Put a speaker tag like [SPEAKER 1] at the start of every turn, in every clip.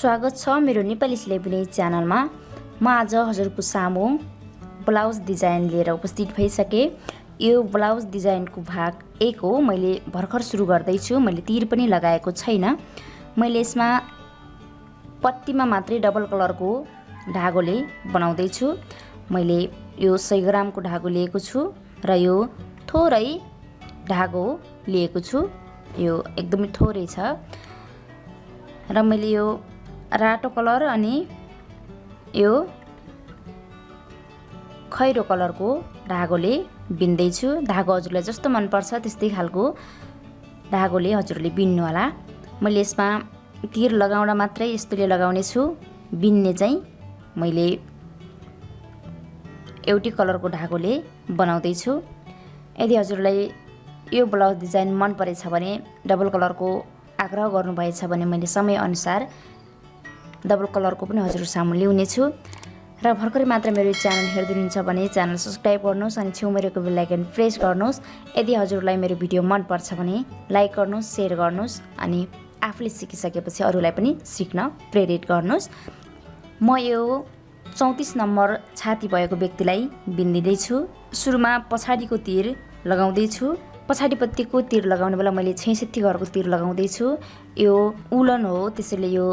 [SPEAKER 1] स्वागत छ मेरो नेपाली सिलाइ बुनाइ च्यानलमा। म आज हजुरको सामु ब्लाउज डिजाइन लिएर उपस्थित भइसके। यो ब्लाउज डिजाइनको भाग 1 हो। मैले भर्खर सुरु गर्दै छु। मैले तीर पनि लगाएको छैन। मैले यसमा पट्टीमा मात्रै डबल कलरको धागोले बनाउँदै छु। मैले यो 100 ग्रामको धागो लिएको छु र यो थोरै धागो लिएको छु। यो एकदमै थोरै छ र मैले यो रातो कलर अनि यो खैरो कलरको धागोले बिन्दै छु। धागो हजुरलाई जस्तो मन पर्छ त्यस्तै खालको धागोले हजुरले बिन्नु होला। मैले यसमा तीर लगाउन मात्रै यस्तोले लगाउने छु। बिन्ने चाहिँ मैले एउटै कलरको धागोले बनाउँदै छु। यदि हजुरलाई यो ब्लाउज डिजाइन मन परेछ भने डबल कलरको आग्रह गर्नुभएछ भने मैले समय अनुसार डबल कलरको पनि हजुर सामु ल्याउने छु। र भर्खरै मात्र मेरो च्यानल हेर्दै हुनुहुन्छ भने च्यानल सब्स्क्राइब गर्नुहोस् अनि छेउमा रहेको बेल आइकन प्रेस गर्नुहोस्। यदि हजुरलाई मेरो भिडियो मन पर्छ भने लाइक गर्नुहोस्, शेयर गर्नुहोस् अनि आफूले सिकिसकेपछि अरूलाई पनि सिक्न प्रेरित गर्नुहोस्। म यो 34 नम्बर छाती भएको व्यक्तिलाई बिन्दिदै छु। सुरुमा पछाडिको तीर लगाउँदै छु। पछाडिपट्टिको तीर लगाउने बेला मैले 66 घरको तीर लगाउँदै छु। यो उलन हो, त्यसैले यो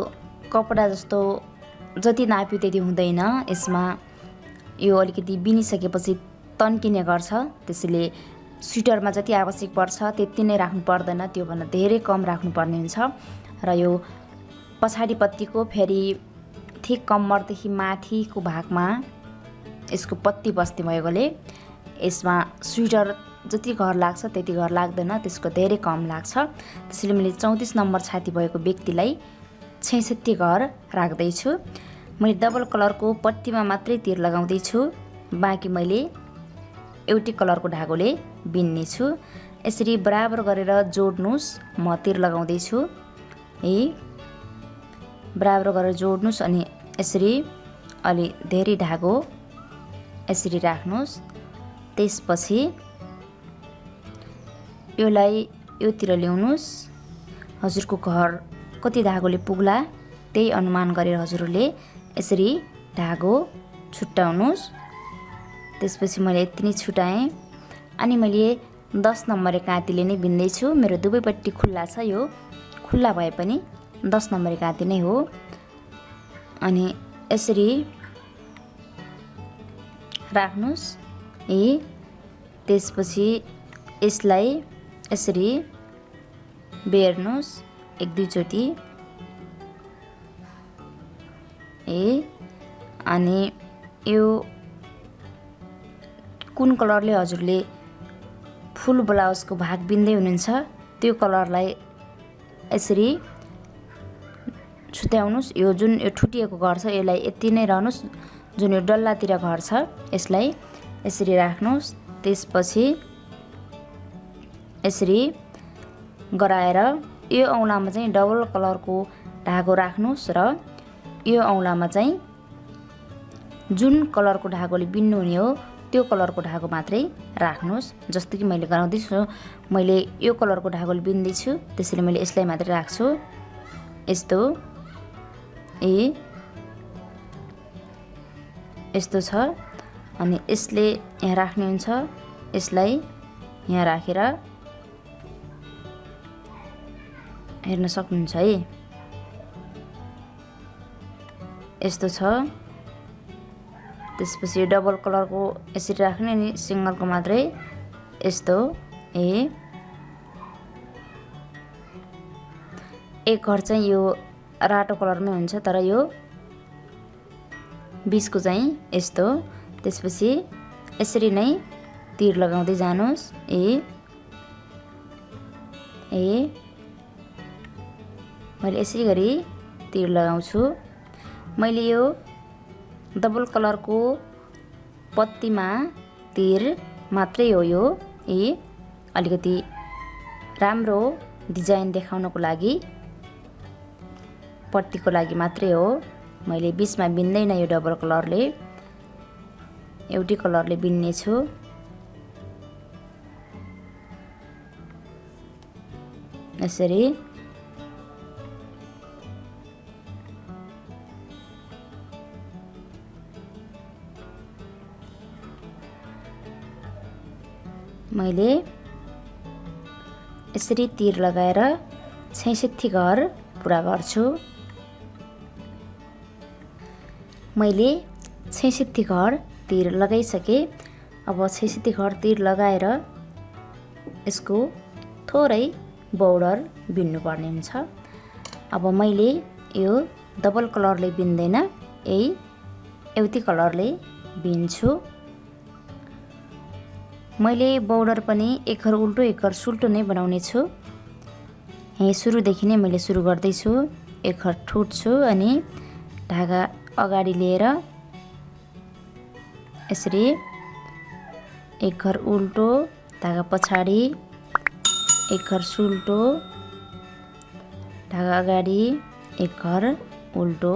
[SPEAKER 1] कपडा जस्तो जति नाप्यो त्यति हुँदैन। यसमा यो अलिकति बिनिसकेपछि तन्किने गर्छ। त्यसैले स्वेटरमा जति आवश्यक पर्छ त्यति नै राख्नु पर्दैन, त्यो भन्दा धेरै कम राख्नुपर्ने हुन्छ। र यो पछाडिपट्टिको फेरि ठिक कम्मरदेखि माथिको भागमा यसको पत्ती बस्ने भएकोले यसमा स्वेटर जति घर लाग्छ त्यति घर लाग्दैन, त्यसको धेरै कम लाग्छ। त्यसैले मैले 34 नम्बर छाती भएको व्यक्तिलाई 66 घर राख्दैछु। मैले डबल कलरको पट्टीमा मात्रै तीर लगाउँदै छु। बाँकी मैले एउटै कलरको धागोले बिन्ने छु। यसरी बराबर गरेर जोड्नुस्। म तीर लगाउँदै छु। बराबर गरेर जोड्नुस् अनि यसरी अलि धेरै धागो यसरी राख्नुस्। त्यसपछि योलाई योतिर ल्याउनुस्। हजुरको घर कति धागोले पुग्ला त्यही अनुमान गरेर हजुरले यसरी धागो छुट्याउनुस्। त्यसपछि मैले यति नै छुटाएँ अनि मैले 10 नम्बरे काँतीले नै बिन्दैछु। मेरो दुवैपट्टि खुल्ला छ। यो खुल्ला भए पनि 10 नम्बरे काँती नै हो। अनि यसरी राख्नुस्। त्यसपछि यसलाई यसरी बेर्नुस् 1-2 चोटि। अनि यो कुन कलरले हजुरले फुल ब्लाउजको भाग बिन्दै हुनुहुन्छ त्यो कलरलाई यसरी छुट्याउनुस्। यो जुन यो ठुटिएको घर छ यसलाई यति नै रहनुस्। जुन यो डल्लातिर घर छ यसलाई यसरी राख्नुस्। त्यसपछि यसरी गराएर यो औँलामा चाहिँ डबल कलरको धागो राख्नुस् र यो औँलामा चाहिँ जुन कलरको धागोले बिन्नु हुने हो त्यो कलरको धागो मात्रै राख्नुस्। जस्तो कि मैले गराउँदैछु, मैले यो कलरको धागोले बिन्दैछु त्यसैले मैले यसलाई मात्रै राख्छु। यस्तो यस्तो छ। अनि यसले यहाँ राख्ने हुन्छ। यसलाई यहाँ राखेर हेर्न सक्नुहुन्छ है। यस्तो छ। त्यसपछि यो डबल कलरको यसरी राख्ने अनि सिङ्गलको मात्रै यस्तो। एक घर चाहिँ यो रातो कलरमै हुन्छ तर यो बिचको चाहिँ यस्तो। त्यसपछि यसरी नै तीर लगाउँदै जानुहोस्। मैले यसै गरी तीर लगाउँछु। मैले यो डबल कलरको पत्तीमा तीर मात्रै हो। यो अलिकति राम्रो डिजाइन देखाउनको लागि पट्टीको लागि मात्रै हो। मैले बिचमा बिन्दैन यो डबल कलरले, एउटै कलरले बिन्ने छु। यसरी मैले यसरी तीर लगाएर 66 घर पुरा गर्छु। मैले 66 घर तीर लगाइसके। अब 66 घर तीर लगाएर यसको थोरै बोर्डर बिन्नु पर्ने हुन्छ। अब मैले यो डबल कलरले बिन्दैन, यही एउटै कलरले बिन्छु। मैले बोर्डर पनि एक घर उल्टो एक घर सुल्टो नै बनाउने छु। यही सुरुदेखि नै मैले सुरु गर्दैछु। एक घर ठुट्छु अनि धागा अगाडि लिएर यसरी एक घर उल्टो, धागा पछाडि, एक घर सुल्टो, धागा अगाडि, एक घर उल्टो।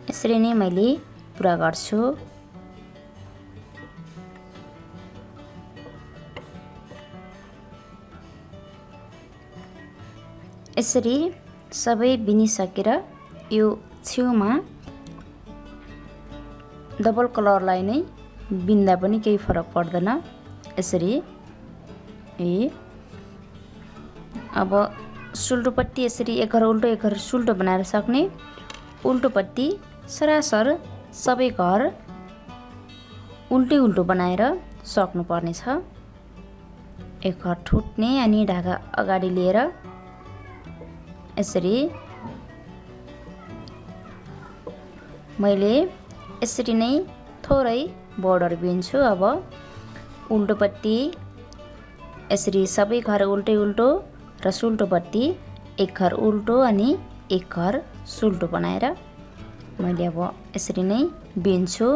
[SPEAKER 1] यसरी नै मैले पुरा गर्छु। यसरी सबै बिनिसकेर यो छेउमा डबल कलरलाई नै बिन्दा पनि केही फरक पर्दैन। यसरी अब सुल्टोपट्टि यसरी एक घर उल्टो एक घर सुल्टो बनाएर सक्ने। उल्टोपट्टि सरासर सबै घर उल्टै उल्टो बनाएर सक्नुपर्ने छ। एक घर ठुट्ने अनि धागा अगाडि लिएर यसरी मैले यसरी नै थोरै बोर्डर बिन्छु। अब उल्टोपट्टि यसरी सबै घर उल्टै उल्टो र सुल्टोपट्टि एक घर उल्टो अनि एक घर सुल्टो बनाएर मैले अब यसरी नै बिन्छु।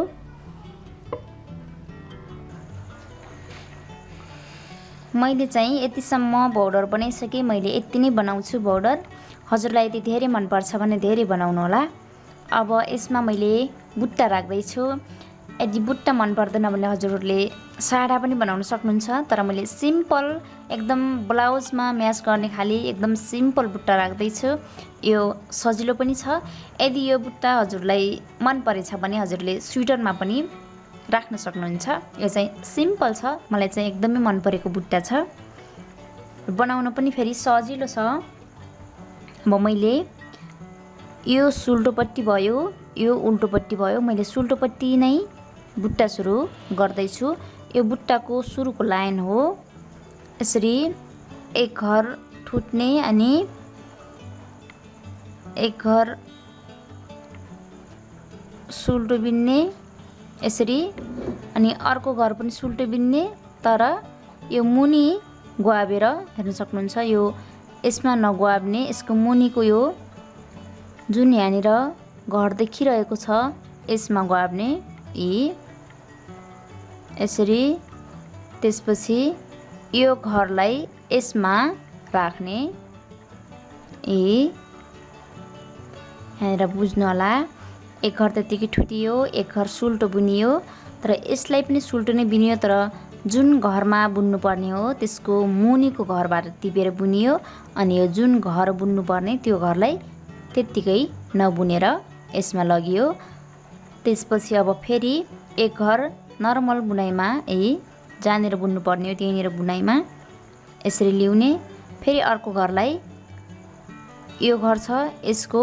[SPEAKER 1] मैले चाहिँ यतिसम्म बोर्डर बनाइसकेँ। मैले यति नै बनाउँछु बोर्डर। हजुरलाई यदि धेरै मनपर्छ भने धेरै बनाउनु होला। अब यसमा मैले बुट्टा राख्दैछु। यदि बुट्टा मन पर्दैन भने हजुरहरूले साडा पनि बनाउन सक्नुहुन्छ। तर मैले सिम्पल एकदम ब्लाउजमा म्याच गर्ने खाली एकदम सिम्पल बुट्टा राख्दैछु। यो सजिलो पनि छ। यदि यो बुट्टा हजुरलाई मन परेछ भने हजुरले स्वेटरमा पनि राख्न सक्नुहुन्छ। यो चाहिँ सिम्पल छ, मलाई चाहिँ एकदमै मन परेको बुट्टा छ। बनाउन पनि फेरि सजिलो छ। अब मैले यो सुल्टोपट्टि भयो, यो उल्टोपट्टि भयो। मैले सुल्टोपट्टि नै बुट्टा सुरु गर्दैछु। यो बुट्टाको सुरुको लाइन हो यसरी एक घर ठुट्ने अनि एक घर सुल्टो बिन्ने यसरी, अनि अर्को घर पनि सुल्टो बिन्ने। तर यो मुनि गुवाबेर हेर्न सक्नुहुन्छ। यो यसमा नगुवाब्ने, यसको मुनिको यो जुन यहाँनिर घर देखिरहेको छ यसमा गुवाब्ने यसरी। त्यसपछि यो घरलाई यसमा राख्ने। यहाँनिर बुझ्नु होला। एक घर त्यतिकै ठुटियो, एक घर सुल्टो बुनियो। तर यसलाई पनि सुल्टो नै बिनियो। तर जुन घरमा बुन्नुपर्ने हो त्यसको मुनिको घरबाट टिपेर बुनियो। अनि यो जुन घर बुन्नुपर्ने त्यो घरलाई त्यत्तिकै नबुनेर यसमा लगियो। त्यसपछि अब फेरि एक घर नर्मल बुनाइमा जहाँनिर बुन्नुपर्ने हो त्यहीँनिर बुनाइमा यसरी ल्याउने। फेरि अर्को घरलाई यो घर छ यसको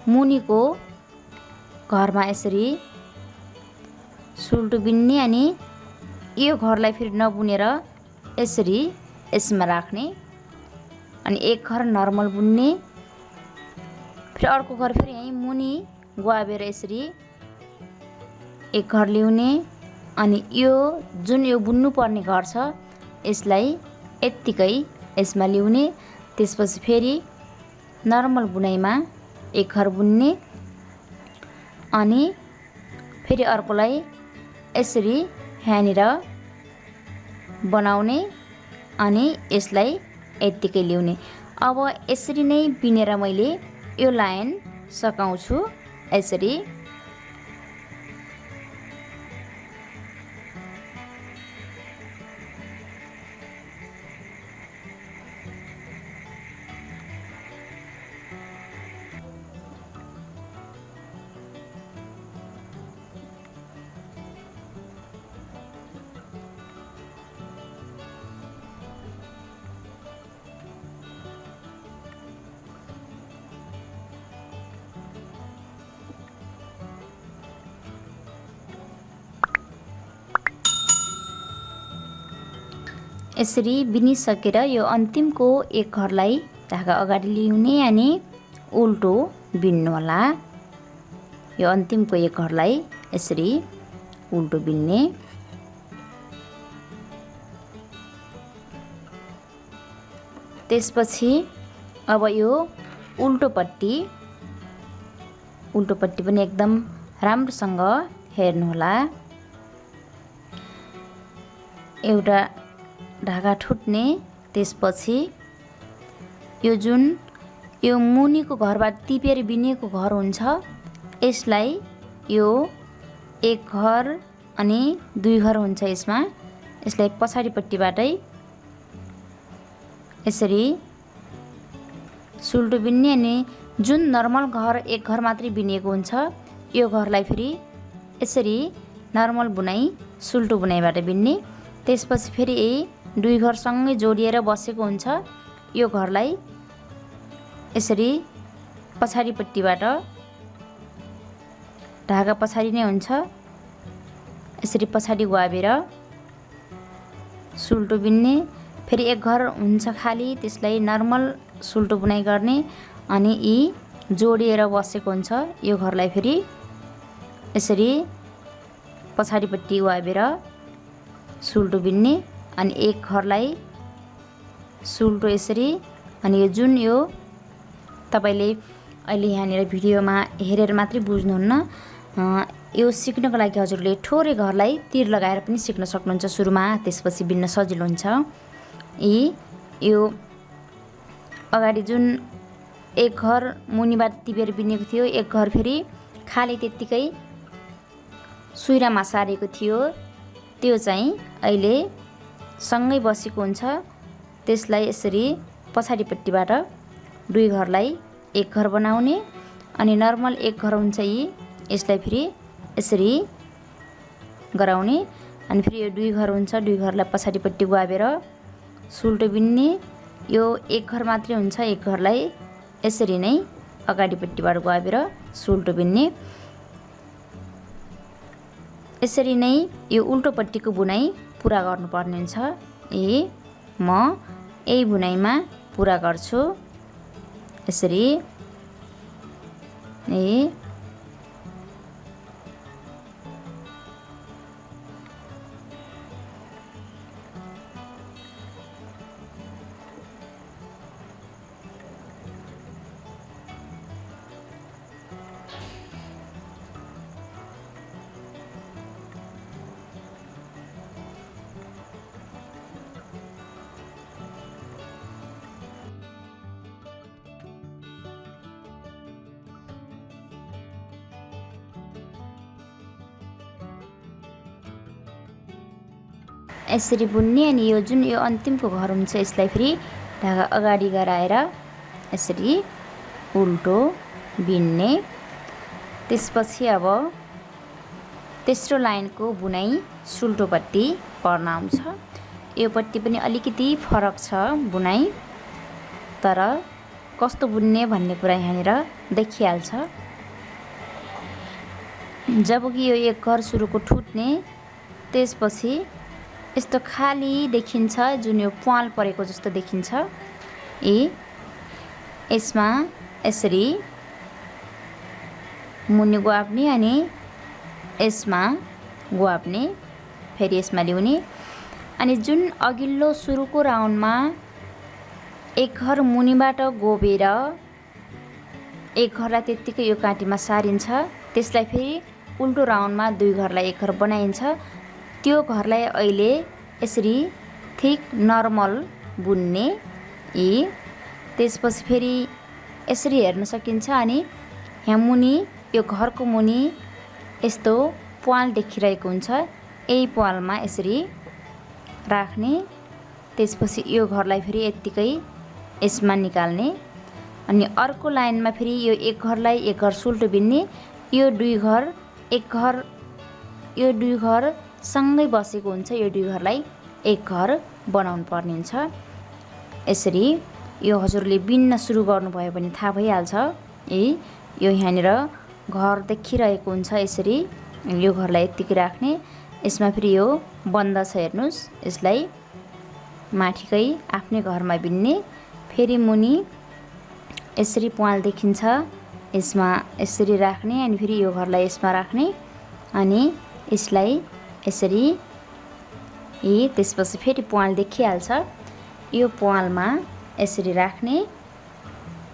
[SPEAKER 1] मुनिको घरमा यसरी सुल्टो बिन्ने। अनि यो घरलाई फेरि नबुनेर यसरी यसमा राख्ने। अनि एक घर नर्मल बुन्ने। फेरि अर्को घर फेरि यहीँ मुनि गुवाबेर यसरी एक घर ल्याउने। अनि यो जुन यो बुन्नुपर्ने घर छ यसलाई यत्तिकै यसमा ल्याउने। त्यसपछि फेरि नर्मल बुनाइमा एक घर बुन्ने। अनि फेरि अर्कोलाई यसरी यहाँनिर बनाउने अनि यसलाई यत्तिकै ल्याउने। अब यसरी नै बिनेर मैले यो लाइन सकाउँछु। यसरी यसरी बिनिसकेर यो अन्तिमको एक घरलाई धागा अगाडि ल्याउने अनि उल्टो बिन्नु होला। यो अन्तिमको एक घरलाई यसरी उल्टो बिन्ने। त्यसपछि अब यो उल्टोपट्टि पनि एकदम राम्रोसँग हेर्नुहोला। एउटा धागा ठुट्ने, त्यसपछि यो जुन यो मुनिको घरबाट टिपेर बिनेको घर हुन्छ यसलाई यो एक घर अनि दुई घर हुन्छ यसमा, यसलाई पछाडिपट्टिबाटै यसरी सुल्टो बिन्ने अनि जुन नर्मल घर एक घर मात्रै बिनेको हुन्छ यो घरलाई फेरि यसरी नर्मल बुनाइ सुल्टो बुनाइबाट बिन्ने। त्यसपछि फेरि यही दुई घरसँगै जोडिएर बसेको हुन्छ यो घरलाई यसरी पछाडिपट्टिबाट धागा पछाडि नै हुन्छ यसरी पछाडि गुहाबेर सुल्टो बिन्ने। फेरि एक घर हुन्छ खाली, त्यसलाई नर्मल सुल्टो बुनाइ गर्ने अनि यी जोडिएर बसेको हुन्छ यो घरलाई फेरि यसरी पछाडिपट्टि गुहाबेर सुल्टो बिन्ने अनि एक घरलाई सुल्टो यसरी। अनि यो जुन यो तपाईले अहिले यहाँनिर भिडियोमा हेरेर मात्रै बुझ्नुहुन्न, यो सिक्नको लागि हजुरले ठोरे घरलाई तीर लगाएर पनि सिक्न सक्नुहुन्छ सुरुमा, त्यसपछि बिन्न सजिलो हुन्छ। यो अगाडि जुन एक घर मुनिबाट टिपेर बिनेको थियो, एक घर फेरि खाली त्यत्तिकै सुइरामा सारेको थियो, त्यो चाहिँ अहिले सँगै बसेको हुन्छ। त्यसलाई यसरी पछाडिपट्टिबाट दुई घरलाई एक घर बनाउने अनि नर्मल एक घर हुन्छ यसलाई फेरि यसरी गराउने अनि फेरि यो दुई घर हुन्छ, दुई घरलाई पछाडिपट्टि गुहाबेर सुल्टो बिन्ने। यो एक घर मात्रै हुन्छ, एक घरलाई यसरी नै अगाडिपट्टिबाट गुहाबेर सुल्टो बिन्ने। यसरी नै यो उल्टोपट्टिको बुनाइ पुरा गर्नुपर्ने हुन्छ। म यही बुनाइमा पुरा गर्छु यसरी। यसरी बुन्ने अनि यो जुन यो अन्तिमको घर हुन्छ यसलाई फेरि धागा अगाडि गराएर यसरी उल्टो बिन्ने। त्यसपछि अब तेस्रो लाइनको बुनाइ सुल्टोपट्टि पर्न आउँछ। यो पट्टि पनि अलिकति फरक छ बुनाइ, तर कस्तो बुन्ने भन्ने कुरा यहाँनिर देखिहाल्छ। जबकि यो एक घर सुरुको ठुट्ने, त्यसपछि यस्तो खाली देखिन्छ, जुन यो प्वाल परेको जस्तो देखिन्छ। यसमा यसरी मुनि गुहाब्ने अनि यसमा गुहाब्ने, फेरि यसमा ल्याउने अनि जुन अघिल्लो सुरुको राउन्डमा एक घर मुनिबाट गोबेर एक घरलाई त्यत्तिकै यो काँटीमा सारिन्छ, त्यसलाई फेरि उल्टो राउन्डमा दुई घरलाई एक घर बनाइन्छ। त्यो घरलाई अहिले यसरी ठिक नर्मल बुन्ने। त्यसपछि फेरि यसरी हेर्न सकिन्छ अनि यहाँ मुनि यो घरको मुनि यस्तो प्वाल देखिरहेको हुन्छ, यही प्वालमा यसरी राख्ने। त्यसपछि यो घरलाई फेरि यत्तिकै यसमा निकाल्ने अनि अर्को लाइनमा फेरि यो एक घरलाई एक घर सुल्टो बिन्ने। यो दुई घर एक घर, यो दुई घर सँगै बसेको हुन्छ, यो दुई घरलाई एक घर बनाउनु पर्ने हुन्छ। यसरी यो हजुरले बिन्न सुरु गर्नुभयो भने थाहा भइहाल्छ। यो यहाँनिर घर देखिरहेको हुन्छ, यसरी यो घरलाई यत्तिकै राख्ने। यसमा फेरि यो बन्द छ, हेर्नुहोस्, यसलाई माथिकै आफ्नै घरमा बिन्ने। फेरि मुनि यसरी प्वाल देखिन्छ, यसमा यसरी राख्ने अनि फेरि यो घरलाई यसमा राख्ने अनि यसलाई यसरी त्यसपछि फेरि प्वाल देखिहाल्छ। यो प्वालमा यसरी राख्ने,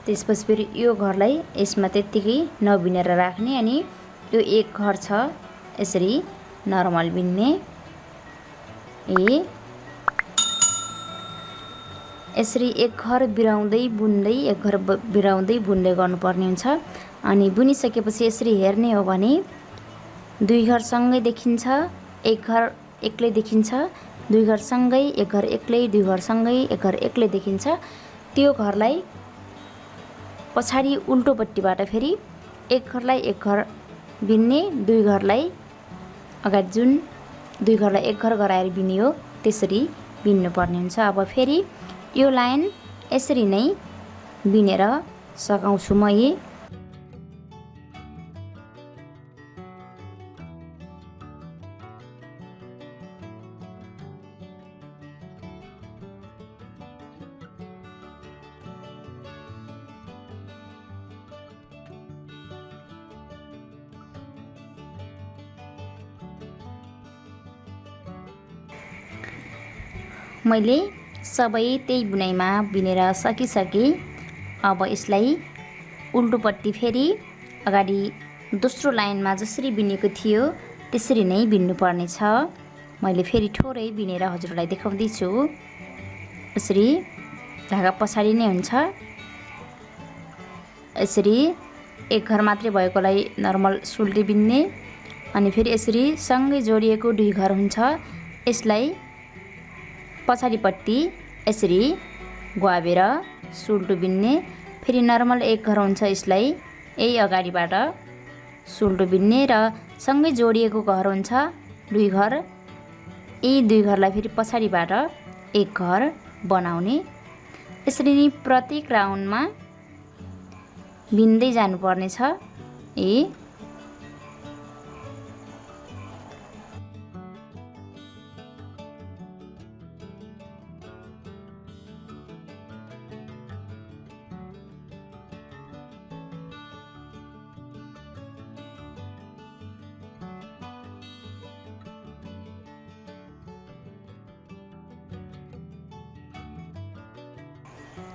[SPEAKER 1] त्यसपछि फेरि यो घरलाई यसमा त्यत्तिकै नबिनेर राख्ने अनि यो एक घर छ यसरी नर्मल बिन्ने। यसरी एक घर बिराउँदै बुन्दै एक घर बिराउँदै बुन्दै गर्नुपर्ने हुन्छ। अनि बुनिसकेपछि यसरी हेर्ने हो भने दुई घर सँगै देखिन्छ, एक घर एक्लै देखिन्छ, दुई घर सँगै, एक घर एक्लै, दुई घर सँगै, एक घर एक्लै देखिन्छ। त्यो घरलाई पछाडि उल्टोपट्टिबाट फेरि एक घरलाई एक घर बिन्ने, दुई घरलाई अगाडि जुन दुई घरलाई एक घर गराएर बिनियो त्यसरी बिन्नुपर्ने हुन्छ। अब फेरि यो लाइन यसरी नै बिनेर सघाउँछु म। मैले सबै त्यही बुनाइमा बिनेर सकिसकेँ। अब यसलाई उल्टोपट्टि फेरि अगाडि दोस्रो लाइनमा जसरी बिनेको थियो त्यसरी नै बिन्नुपर्ने छ। मैले फेरि थोरै बिनेर हजुरलाई देखाउँदैछु। यसरी धागा पछाडि नै हुन्छ। यसरी एक घर मात्रै भएकोलाई नर्मल सुल्टी बिन्ने अनि फेरि यसरी सँगै जोडिएको दुई घर हुन्छ, यसलाई पछाडिपट्टि यसरी ग्वाबेर सुल्टो बिन्ने। फेरि नर्मल एक घर हुन्छ, यसलाई यही अगाडिबाट सुल्टो बिन्ने र सँगै जोडिएको घर हुन्छ दुई घर, यी दुई घरलाई फेरि पछाडिबाट एक घर बनाउने। यसरी नै प्रत्येक राउन्डमा बिन्दै जानुपर्ने छ।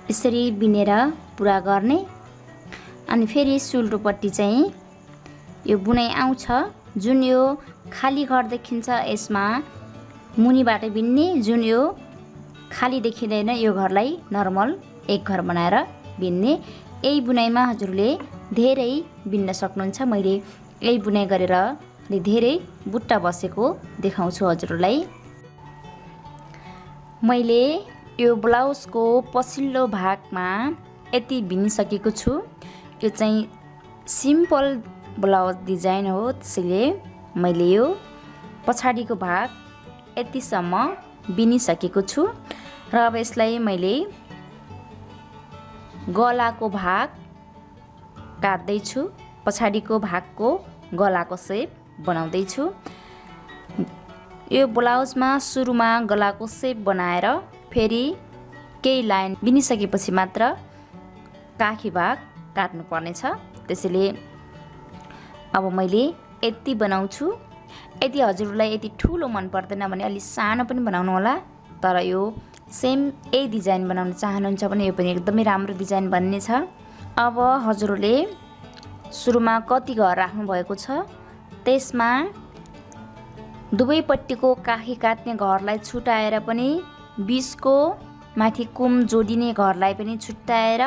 [SPEAKER 1] यसरी बिनेर पुरा गर्ने। अनि फेरि सुल्टोपट्टि चाहिँ यो बुनाइ आउँछ, जुन यो खाली घर देखिन्छ यसमा मुनिबाट बिन्ने, जुन यो खाली देखिँदैन यो घरलाई नर्मल एक घर बनाएर बिन्ने। यही बुनाइमा हजुरले धेरै बिन्न सक्नुहुन्छ। मैले यही बुनाइ गरेर धेरै बुट्टा बसेको देखाउँछु हजुरलाई। मैले यो ब्लाउजको पछिल्लो भागमा यति बिनिसकेको छु। यो चाहिँ सिम्पल ब्लाउज डिजाइन हो, त्यसैले मैले यो पछाडिको भाग यतिसम्म बिनिसकेको छु। र अब यसलाई मैले गलाको भाग काट्दैछु, पछाडिको भागको गलाको सेप बनाउँदैछु। यो ब्लाउजमा सुरुमा गलाको सेप बनाएर फेरि केही लाइन बिनिसकेपछि मात्र काखी भाग काट्नुपर्ने छ। त्यसैले अब मैले यति बनाउँछु। यदि हजुरलाई यति ठुलो मन पर्दैन भने अलि सानो पनि बनाउनु होला, तर यो सेम यही डिजाइन बनाउन चाहनुहुन्छ भने यो पनि एकदमै राम्रो डिजाइन बन्ने छ। अब हजुरले सुरुमा कति घर राख्नु भएको छ त्यसमा दुवैपट्टिको काखी काट्ने घरलाई छुटाएर पनि 20 को माथि कुम जोडिने घरलाई पनि छुट्याएर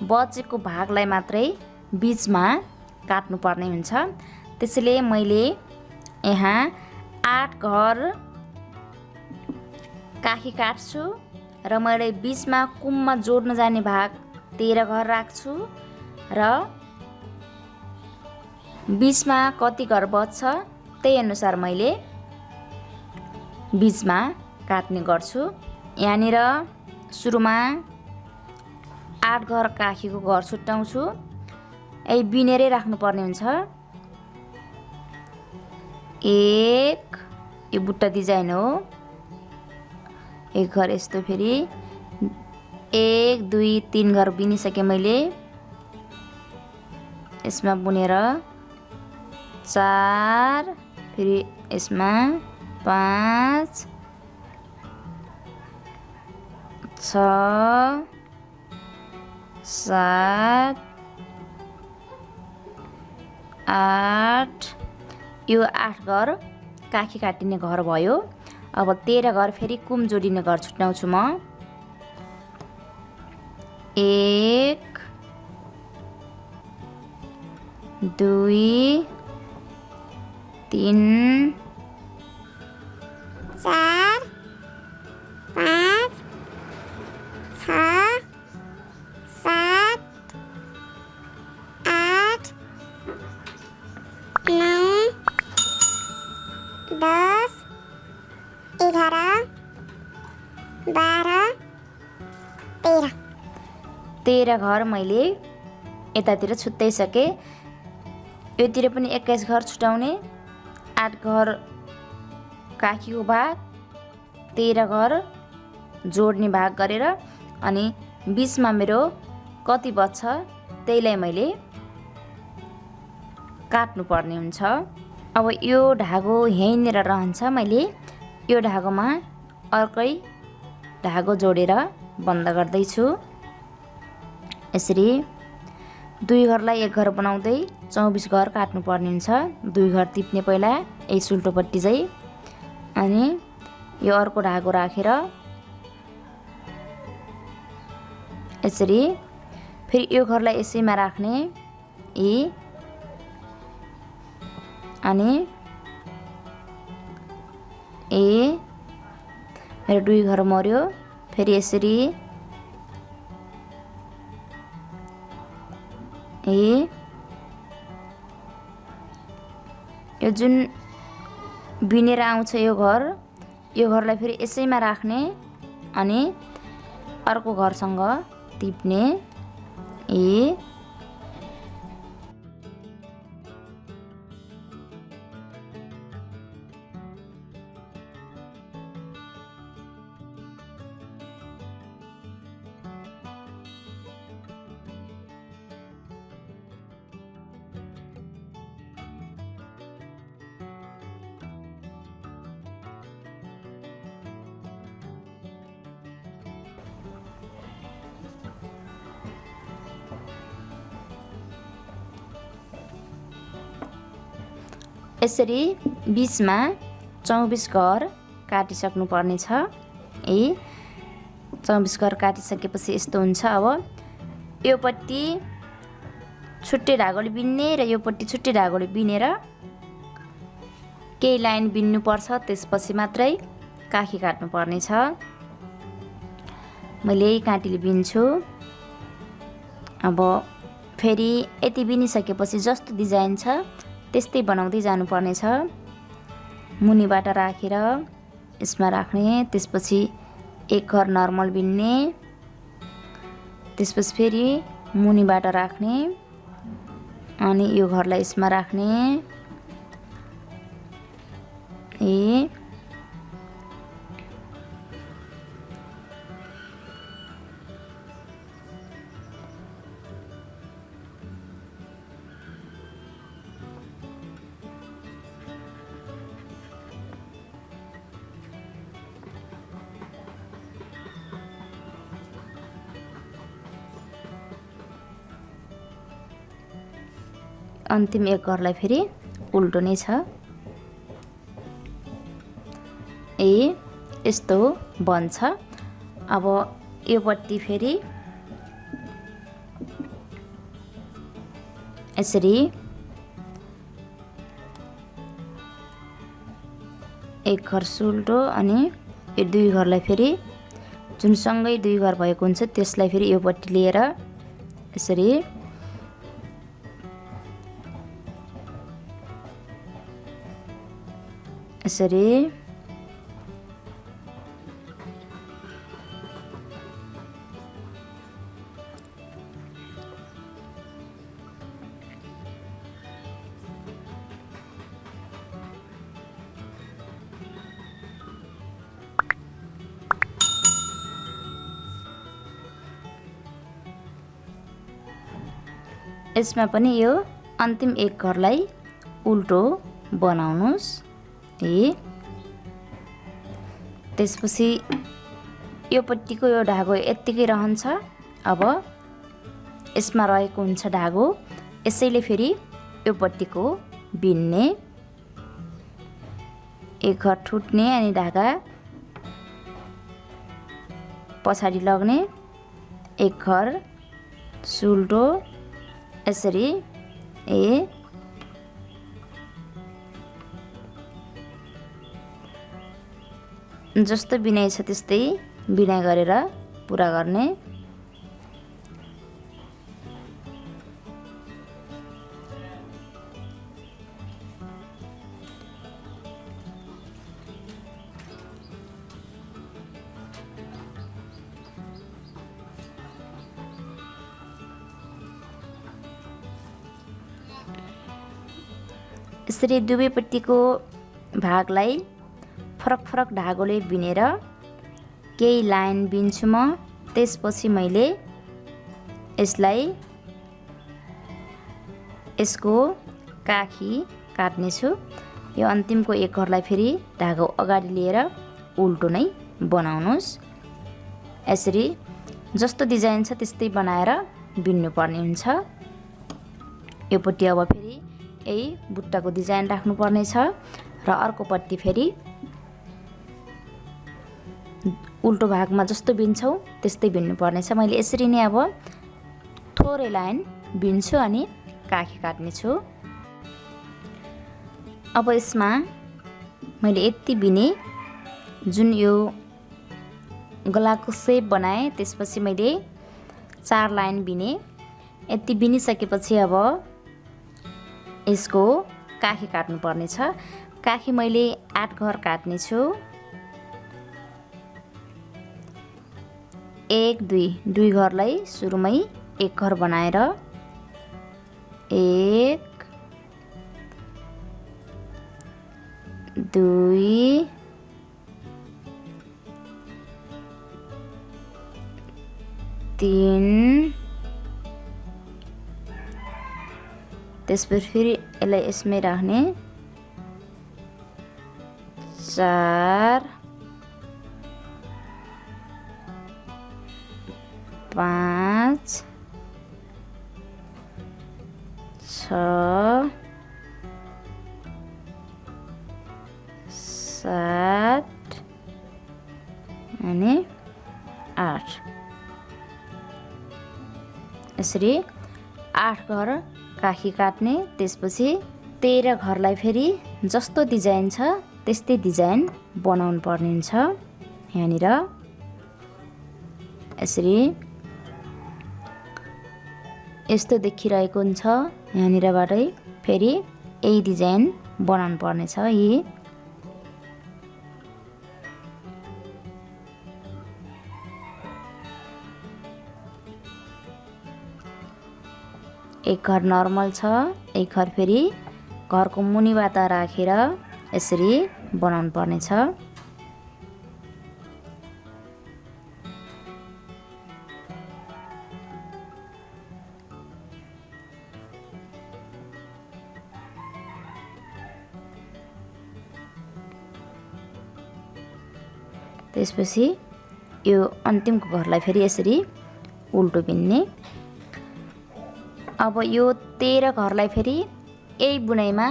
[SPEAKER 1] बचेको भागलाई मात्रै बीचमा काट्नुपर्ने हुन्छ। त्यसैले मैले यहाँ 8 घर काखी काट्छु र मैले बीचमा कुममा जोड्न जाने भाग 13 घर राख्छु र बीचमा कति घर बच्छ त्यही अनुसार मैले बीचमा काट्ने गर्छु। यहाँनिर सुरुमा 8 घर काखीको घर छुट्याउँछु। यही बिनेरै राख्नुपर्ने हुन्छ। 1 यो बुट्टा डिजाइन हो, एक घर यस्तो फेरि 1 2 3 घर बिनिसकेँ मैले। यसमा बुनेर 4 फेरि यसमा 5 6 7 8 यो 8 घर काखी काटिने घर भयो। अब 13 घर फेरि कुम जोडिने घर छुट्याउँछु म। 1 2 3
[SPEAKER 2] 4 5 6 7 8 9 10 11 12 13
[SPEAKER 1] 13 घर मैले यतातिर छुट्याइसकेँ। योतिर पनि 21 घर छुटाउने, 8 घर काखीको भाग, 13 घर जोड्ने भाग गरेर अनि बिचमा मेरो कति बच्छ त्यहीलाई मैले काट्नु पर्ने हुन्छ। अब यो धागो यहीँनिर रहन्छ। मैले यो धागोमा अर्कै धागो जोडेर बन्द गर्दैछु। यसरी 2 घरलाई 1 घर बनाउँदै 24 घर काट्नु पर्ने हुन्छ। 2 घर टिप्ने पहिला यही सुल्टोपट्टि चाहिँ, अनि यो अर्को धागो राखेर यसरी फेरि यो घरलाई यसैमा राख्ने अनि मेरो 2 घर मर्यो। फेरि यसरी यो जुन बिनेर आउँछ यो घरलाई फेरि यसैमा राख्ने अनि अर्को घरसँग टिप्ने। यसरी बिचमा 24 घर काटिसक्नु पर्ने छ। 24 घर काटिसकेपछि यस्तो हुन्छ। अब यो पट्टि छुट्टै धागोले बिन्ने र यो पट्टि छुट्टै धागोले बिनेर केही लाइन बिन्नु पर्छ, त्यसपछि मात्रै काखी काट्नु पर्ने छ। मैले यही काँटीले बिन्छु। अब फेरि यति बिनिसकेपछि जस्तो डिजाइन छ त्यस्तै बनाउँदै जानुपर्ने छ। मुनिबाट राखेर यसमा राख्ने, त्यसपछि 1 घर नर्मल बिन्ने, त्यसपछि फेरि मुनिबाट राख्ने अनि यो घरलाई यसमा राख्ने। अन्तिम 1 घरलाई फेरि उल्टो नै छ। यस्तो बन्छ। अब यो पट्टि फेरि यसरी 1 घर सुल्टो अनि यो 2 घरलाई फेरि जुन सँगै 2 घर भएको हुन्छ त्यसलाई फेरि यो पट्टि लिएर यसरी यसमा पनि यो अन्तिम एक घरलाई उल्टो बनाउनुस्। त्यसपछि यो पट्टिको यो धागो यत्तिकै रहन्छ। अब यसमा रहेको हुन्छ धागो, यसैले फेरि यो पट्टिको बिन्ने, एक घर ठुट्ने अनि धागा पछाडि लग्ने, एक घर सुल्टो, यसरी जस्तो बिनाइ छ त्यस्तै बिनाइ गरेर पुरा गर्ने। यसरी दुवैपट्टिको भागलाई फरक फरक धागोले बिनेर केही लाइन बिन्छु म। त्यसपछि मैले यसलाई यसको काखी काट्नेछु। यो अन्तिमको एक घरलाई फेरि धागो अगाडि लिएर उल्टो नै बनाउनुस्। यसरी जस्तो डिजाइन छ त्यस्तै बनाएर बिन्नु पर्ने हुन्छ। यो पट्टि अब फेरि यही बुट्टाको डिजाइन राख्नु पर्ने छ र अर्को पट्टि फेरि उल्टो भागमा जस्तो बिन्छौँ त्यस्तै बिन्नु पर्ने छ। मैले यसरी नै अब थोरै लाइन बिन्छु अनि काखी काट्नेछु। अब यसमा मैले यति बिने जुन यो गलाको सेप बनाएँ, त्यसपछि मैले 4 लाइन बिने। यति बिनिसकेपछि अब यसको काखी काट्नु पर्ने छ। काखी मैले 8 घर काट्ने छु। 1 2 घरलाई सुरुमै एक घर बनाएर 1 2 3 त्यसपछि फेरि यसलाई यसमै राख्ने 4 5 6 7 अनि 8 यसरी 8 घर काखी काट्ने। त्यसपछि 13 घरलाई फेरि जस्तो डिजाइन छ त्यस्तै डिजाइन बनाउनु पर्ने हुन्छ। यहाँनिर यसरी यस्तो देखिरहेको हुन्छ। यहाँनिरबाटै फेरि यही डिजाइन बनाउनु पर्ने छ। एक घर नर्मल छ, एक घर फेरि घरको मुनिबाट राखेर यसरी बनाउनु पर्ने छ। त्यसपछि यो अन्तिमको घरलाई फेरि यसरी उल्टो बिन्ने। अब यो 13 घरलाई फेरि यही बुनाइमा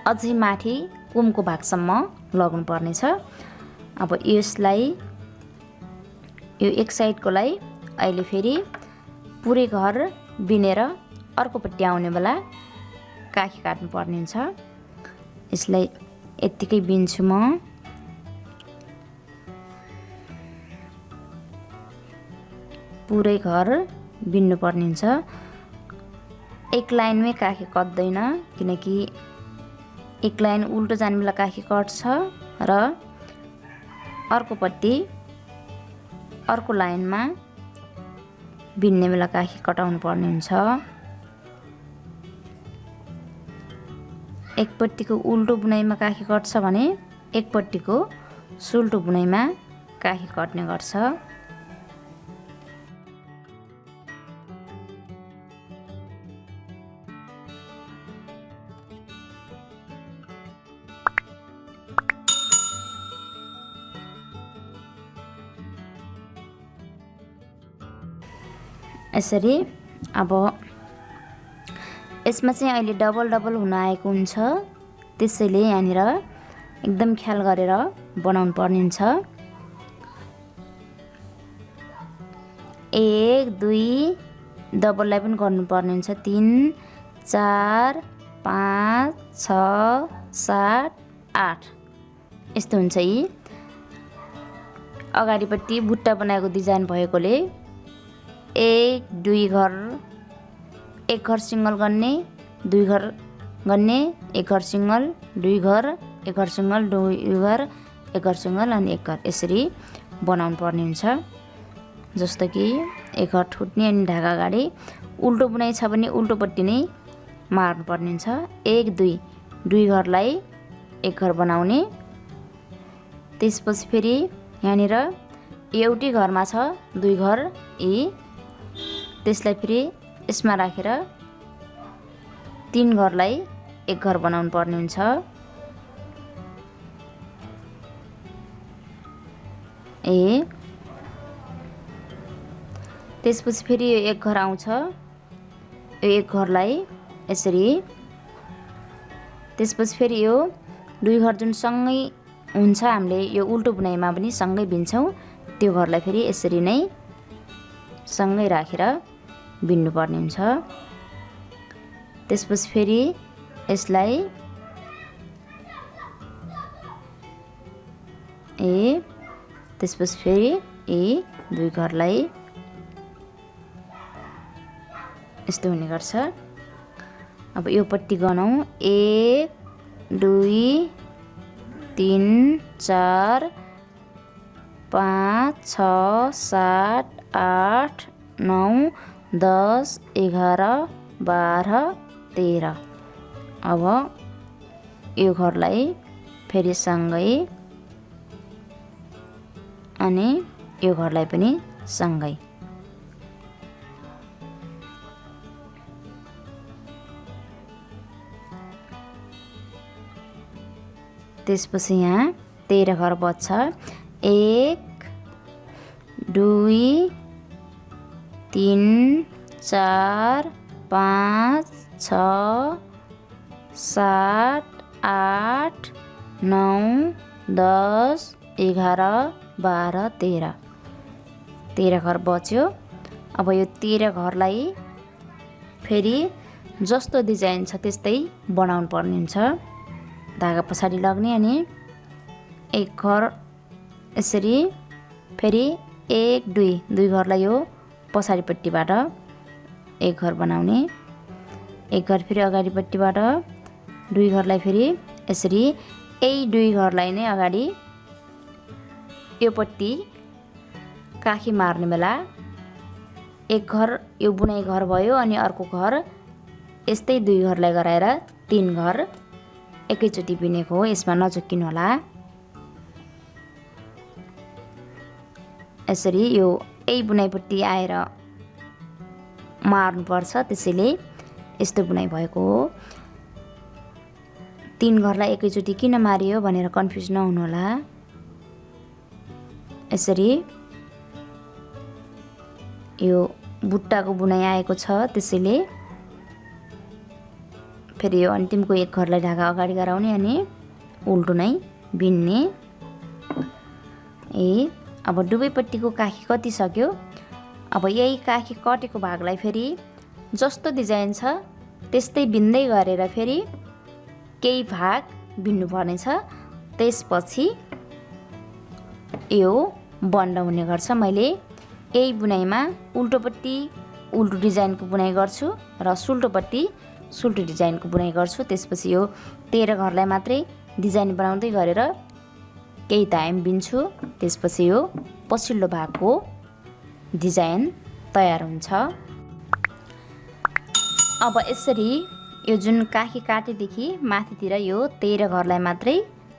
[SPEAKER 1] अझै माथि कुमको भागसम्म लाग्नु पर्ने छ। अब यसलाई यो एक साइडकोलाई अहिले फेरि पुरै घर बिनेर अर्कोपट्टि आउने बेला काखी काट्नु पर्ने हुन्छ। यसलाई यत्तिकै बिन्छु म। पुरै घर बिन्नु पर्ने हुन्छ। एक लाइनमै काखी कट्दैन, किनकि एक लाइन उल्टो जाने बेला काखी कट्छ र अर्कोपट्टि अर्को लाइनमा बिन्ने बेला काखी कटाउनु पर्ने हुन्छ। एकपट्टिको उल्टो बुनाइमा काखी कट्छ भने एकपट्टिको सुल्टो बुनाइमा काखी कट्ने गर्छ। यसरी अब यसमा चाहिँ अहिले डबल हुन आएको हुन्छ, त्यसैले यहाँनिर एकदम ख्याल गरेर बनाउनु पर्ने हुन्छ। 1 2 डबललाई पनि गर्नुपर्ने हुन्छ, 3 4 5 6 7 8 यस्तो हुन्छ। यी अगाडिपट्टि बुट्टा बनाएको डिजाइन भएकोले 1 2 घर, 1 घर सिङ्गल गर्ने, 2 घर गर्ने, 1 घर सिङ्गल, 2 घर, 1 घर सिङ्गल, 2 घर, 1 घर सिङ्गल अनि 1 घर, यसरी बनाउनु पर्ने हुन्छ। जस्तो कि 1 घर ठुट्ने अनि ढाका अगाडि उल्टो बुनाइ छ भने उल्टोपट्टि नै मार्नु पर्ने हुन्छ। 1 2 घरलाई 1 घर बनाउने। त्यसपछि फेरि यहाँनिर एउटै घरमा छ 2 घर, त्यसलाई फेरि यसमा राखेर 3 घरलाई 1 घर बनाउनु पर्ने हुन्छ। त्यसपछि फेरि यो 1 घर आउँछ, यो 1 घरलाई यसरी। त्यसपछि फेरि यो 2 घर जुन सँगै हुन्छ, हामीले यो उल्टो बुनाइमा पनि सँगै बिन्छौँ, त्यो घरलाई फेरि यसरी नै सँगै राखेर बिन्नु पर्ने हुन्छ। त्यसपछि फेरि यसलाई त्यसपछि फेरि 2 घरलाई यस्तो हुने गर्छ। अब यो पट्टि गनौँ। 1 2 3 4 5 6 7 8 9 10 11 12 13। अब यो घरलाई फेरि सँगै अनि यो घरलाई पनि सँगै। त्यसपछि यहाँ 13 घर बच्छ। 1 2 3 4 5 6 7 8 9 10 11 12 13 घर बच्यो। अब यो 13 घरलाई फेरि जस्तो डिजाइन छ त्यस्तै बनाउनु पर्ने हुन्छ। धागा पछाडि लाग्ने अनि 1 घर यसरी फेरि 1 2 घरलाई यो पछाडिपट्टिबाट 1 घर बनाउने। 1 घर फेरि अगाडिपट्टिबाट 2 घरलाई फेरि यसरी 2 घरलाई नै अगाडि योपट्टि काखी मार्ने बेला 1 घर यो बुनाइ घर भयो अनि अर्को घर यस्तै 2 घरलाई गराएर 3 घर एकैचोटि बिनेको हो, यसमा नचुक्किनु होला। यसरी यो बुनाइपट्टि आएर मार्नुपर्छ, त्यसैले यस्तो बुनाइ भएको हो। 3 घरलाई एकैचोटि किन मारियो भनेर कन्फ्युज नहुनु होला। यसरी यो बुट्टाको बुनाइ आएको छ, त्यसैले फेरि यो अन्तिमको 1 घरलाई ढाका अगाडि गराउने अनि उल्टो नै बिन्ने। अब दुवैपट्टिको काखी कति सक्यो। अब यही काखी कटेको भागलाई फेरि जस्तो डिजाइन छ त्यस्तै बिन्दै गरेर फेरि केही भाग बिन्नु पर्ने छ। त्यसपछि यो बन्द हुने गर्छ। मैले यही बुनाइमा उल्टोपट्टि उल्टो डिजाइनको बुनाइ गर्छु र सुल्टोपट्टि सुल्टो डिजाइनको बुनाइ गर्छु। त्यसपछि यो 13 घरलाई मात्रै डिजाइन बनाउँदै गरेर केही टाइम बिन्छु। त्यसपछि यो पछिल्लो भागको डिजाइन तयार हुन्छ। अब यसरी यो जुन काखी काटेदेखि माथितिर यो 13 घरलाई मात्रै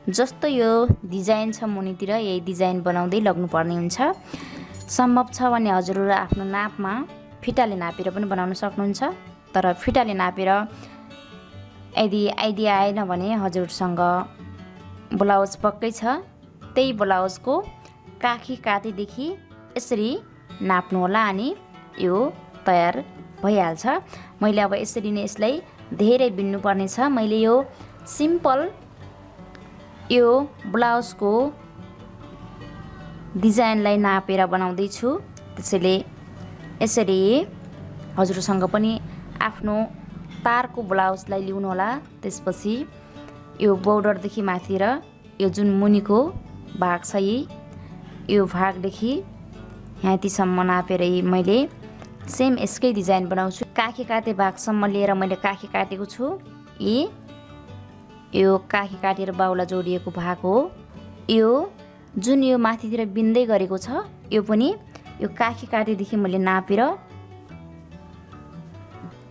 [SPEAKER 1] जस्तो यो डिजाइन छ मुनितिर यही डिजाइन बनाउँदै लाग्नुपर्ने हुन्छ। सम्भव छ भने हजुरहरू आफ्नो नापमा फिटाले नापेर पनि बनाउन सक्नुहुन्छ। तर फिटाले नापेर यदि आइडिया आएन भने हजुरसँग ब्लाउज पक्कै छ, त्यही ब्लाउजको काखी काटेदेखि यसरी नाप्नु होला अनि यो तयार भइहाल्छ। मैले अब यसरी नै यसलाई धेरै बिन्नु पर्नेछ। मैले यो सिम्पल यो ब्लाउजको डिजाइनलाई नापेर बनाउँदैछु। त्यसैले यसरी हजुरसँग पनि आफ्नो तारको ब्लाउजलाई लिउनु होला। त्यसपछि यो बोर्डरदेखि माथि र यो जुन मुनिको भाग छ यो भागदेखि यहाँतिसम्म नापेर मैले सेम यसकै डिजाइन बनाउँछु। काखी काटे भागसम्म लिएर मैले काखी काटेको छु। यो काखी काटेर बाहुला जोडिएको भाग हो। यो जुन यो माथितिर बिन्दै गरेको छ यो पनि यो काखी काटेदेखि मैले नापेर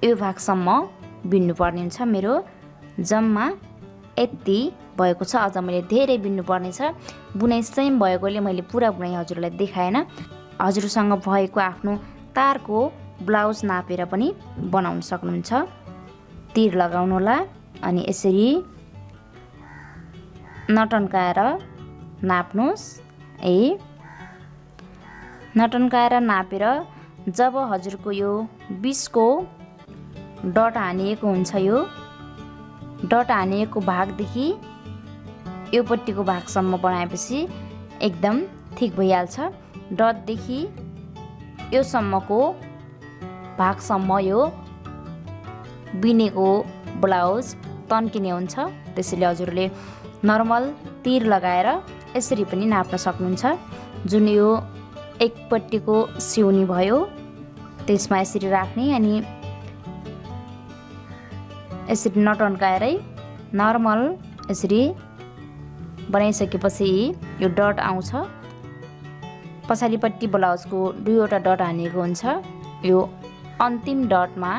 [SPEAKER 1] यो भागसम्म बिन्नु पर्ने हुन्छ। मेरो जम्मा यति भएको छ। अझ मैले धेरै बिन्नु पर्नेछ। बुनाइ सेम भएकोले मैले पुरा बुनाइ हजुरलाई देखाएन। हजुरसँग भएको आफ्नो तारको ब्लाउज नापेर पनि बनाउन सक्नुहुन्छ। तीर लगाउनु होला अनि यसरी नटन्काएर नाप्नुहोस्। नटन्काएर नापेर जब हजुरको यो 20 को डट हानिएको हुन्छ यो डट हानिएको भागदेखि यो पट्टिको भागसम्म बनाएपछि एकदम ठिक भइहाल्छ। डटदेखि यो सम्मको भागसम्म यो बिनेको ब्लाउज तन्किने हुन्छ। त्यसैले हजुरले नर्मल तीर लगाएर यसरी पनि नाप्न सक्नुहुन्छ। जुन यो एकपट्टिको सिउनी भयो त्यसमा यसरी राख्ने अनि यसरी नटन्काएरै नर्मल यसरी बनाइसकेपछि यो डट आउँछ। पछाडिपट्टि ब्लाउजको 2वटा डट हानेको हुन्छ। यो अन्तिम डटमा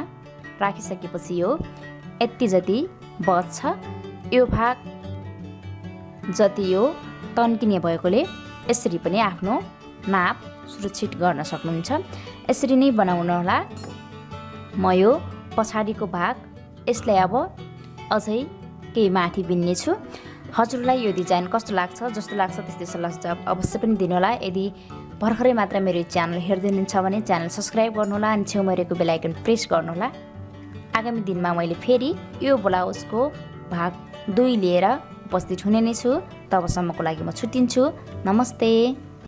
[SPEAKER 1] राखिसकेपछि यो यति जति बच्छ। यो भाग जति यो तन्किने भएकोले यसरी पनि आफ्नो नाप सुरक्षित गर्न सक्नुहुन्छ। यसरी नै बनाउनु होला। म यो पछाडिको भाग यसलाई अब अझै केही माथि बिन्ने छु। हजुरलाई यो डिजाइन कस्तो लाग्छ? जस्तो लाग्छ त्यस्तै सल्लाह सुझाव अवश्य पनि दिनुहोला। यदि भर्खरै मात्र मेरो च्यानल हेर्दै हुनुहुन्छ भने च्यानल सब्सक्राइब गर्नुहोला अनि छेउमा रहेको बेल आइकन प्रेस गर्नुहोला। आगामी दिनमा मैले फेरि यो ब्लाउजको भाग 2 लिएर उपस्थित हुने नै छु। तबसम्मको लागि म छुट्टिन्छु। नमस्ते।